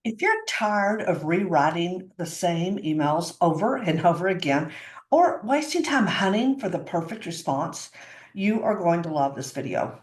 If you're tired of rewriting the same emails over and over again, or wasting time hunting for the perfect response, you are going to love this video.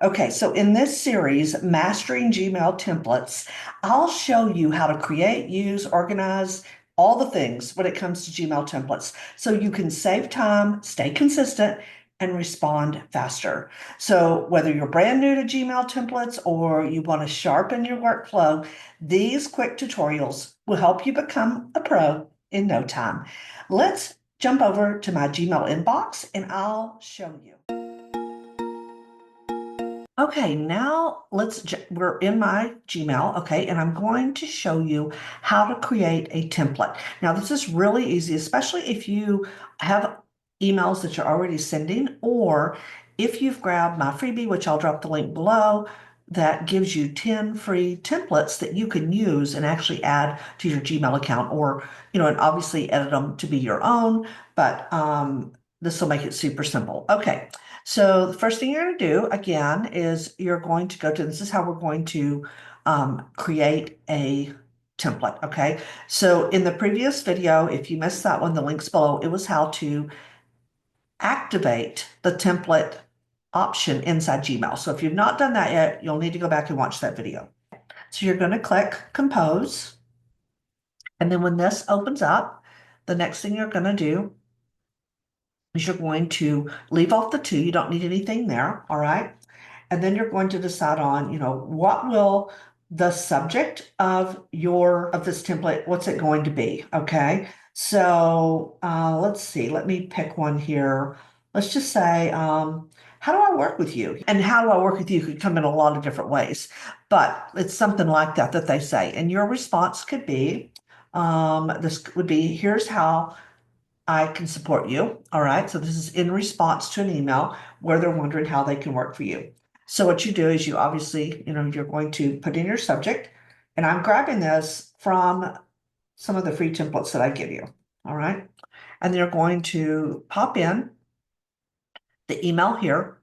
Okay, so in this series, Mastering Gmail Templates, I'll show you how to create, use, organize, all the things when it comes to Gmail templates so you can save time, stay consistent, and respond faster. So whether you're brand new to Gmail templates or you want to sharpen your workflow, these quick tutorials will help you become a pro in no time. Let's jump over to my Gmail inbox and I'll show you. Okay, now we're in my Gmail, okay, and I'm going to show you how to create a template. Now, this is really easy, especially if you have emails that you're already sending, or if you've grabbed my freebie, which I'll drop the link below, that gives you 10 free templates that you can use and actually add to your Gmail account, or, and obviously edit them to be your own, but this will make it super simple. Okay. So the first thing you're going to do again is you're going to go to, this is how we're going to create a template. Okay. So in the previous video, if you missed that one, the link's below, it was how to activate the template option inside Gmail. So if you've not done that yet, you'll need to go back and watch that video. So you're going to click compose. And then when this opens up, the next thing you're going to do is you're going to leave off the two. You don't need anything there, all right? And then you're going to decide on, what will the subject of this template, what's it going to be, okay? So let's see, let me pick one here. Let's just say, how do I work with you? And how do I work with you could come in a lot of different ways, but it's something like that they say. And your response could be, this would be, here's how I can support you. All right. So this is in response to an email where they're wondering how they can work for you. So what you do is you obviously, you're going to put in your subject, and I'm grabbing this from some of the free templates that I give you. All right. And they're going to pop in the email here,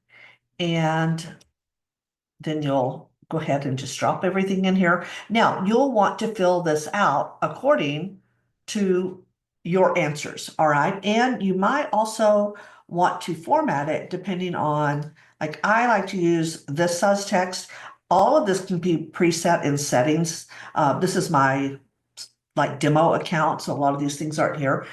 and then you'll go ahead and just drop everything in here. Now, you'll want to fill this out according to your answers, all right? And you might also want to format it depending on, like I like to use this size text. All of this can be preset in settings. This is my like demo account, so a lot of these things aren't here.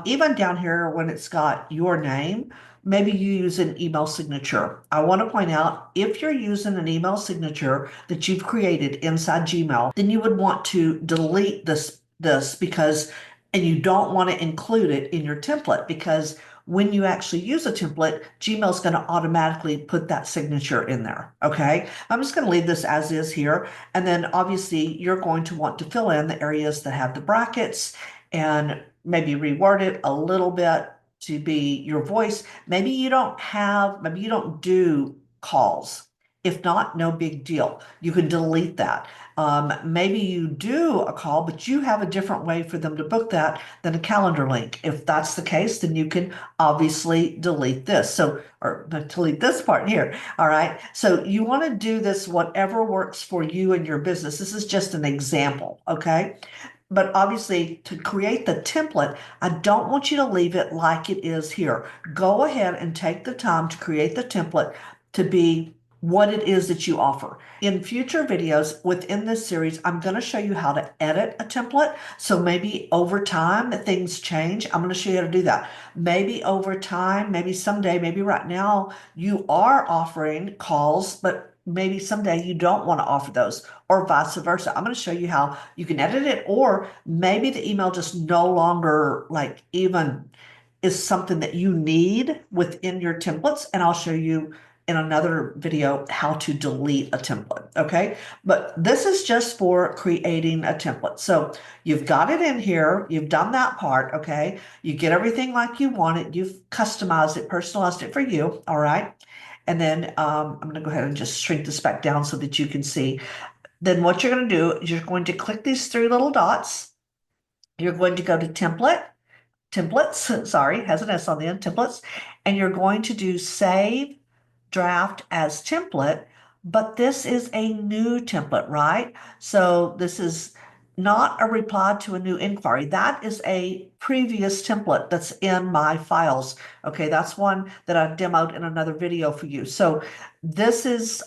Even down here when it's got your name, maybe you use an email signature. I want to point out, if you're using an email signature that you've created inside Gmail, then you would want to delete this because, and you don't want to include it in your template, because when you actually use a template, Gmail's going to automatically put that signature in there. Okay. I'm just going to leave this as is here. And then obviously you're going to want to fill in the areas that have the brackets and maybe reword it a little bit to be your voice. Maybe you don't do calls. If not, no big deal. You can delete that. Maybe you do a call, but you have a different way for them to book that than a calendar link. If that's the case, then you can obviously delete this. So, or delete this part here. All right. So you want to do this, whatever works for you and your business. This is just an example. Okay. But obviously, to create the template, I don't want you to leave it like it is here. Go ahead and take the time to create the template to be what it is that you offer. In future videos within this series, I'm going to show you how to edit a template. So maybe over time that things change. I'm going to show you how to do that. Maybe over time, maybe someday, maybe right now you are offering calls, but maybe someday you don't want to offer those, or vice versa. I'm going to show you how you can edit it, or maybe the email just no longer like even is something that you need within your templates. And I'll show you in another video how to delete a template. Okay. But this is just for creating a template. So you've got it in here. You've done that part. Okay. You get everything like you want it. You've customized it, personalized it for you. All right. And then I'm going to go ahead and just shrink this back down so that you can see. Then what you're going to do is you're going to click these three little dots. You're going to go to templates, sorry, has an S on the end, templates, and you're going to do save draft as template, but this is a new template, right? So this is not a reply to a new inquiry. That is a previous template that's in my files. Okay, that's one that I've demoed in another video for you. So this is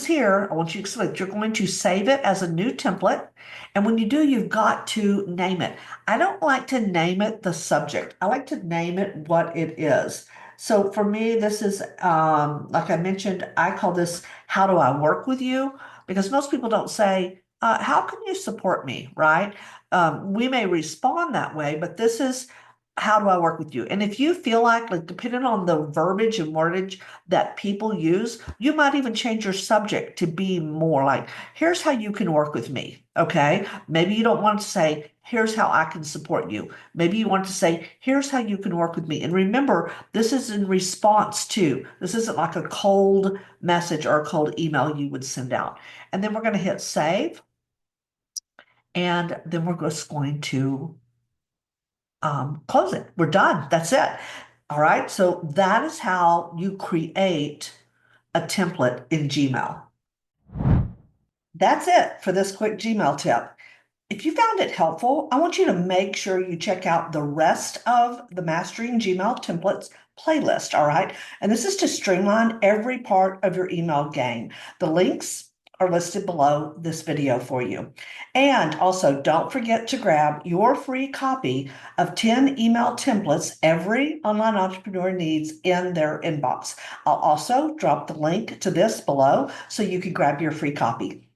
here. I want you to select. You're going to save it as a new template. And when you do, you've got to name it. I don't like to name it the subject. I like to name it what it is. So for me, this is, like I mentioned, I call this, how do I work with you? Because most people don't say, how can you support me, right? We may respond that way, but this is, how do I work with you? And if you feel like depending on the verbiage and wordage that people use, you might even change your subject to be more like, here's how you can work with me. Okay. Maybe you don't want to say, here's how I can support you. Maybe you want to say, here's how you can work with me. And remember, this is in response to, this isn't like a cold message or a cold email you would send out. And then we're going to hit save. And then we're just going to close it. We're done. That's it. All right. So that is how you create a template in Gmail. That's it for this quick Gmail tip. If you found it helpful, I want you to make sure you check out the rest of the Mastering Gmail Templates playlist, all right? And this is to streamline every part of your email game. The links are listed below this video for you. And also, don't forget to grab your free copy of 10 email templates every online entrepreneur needs in their inbox. I'll also drop the link to this below so you can grab your free copy.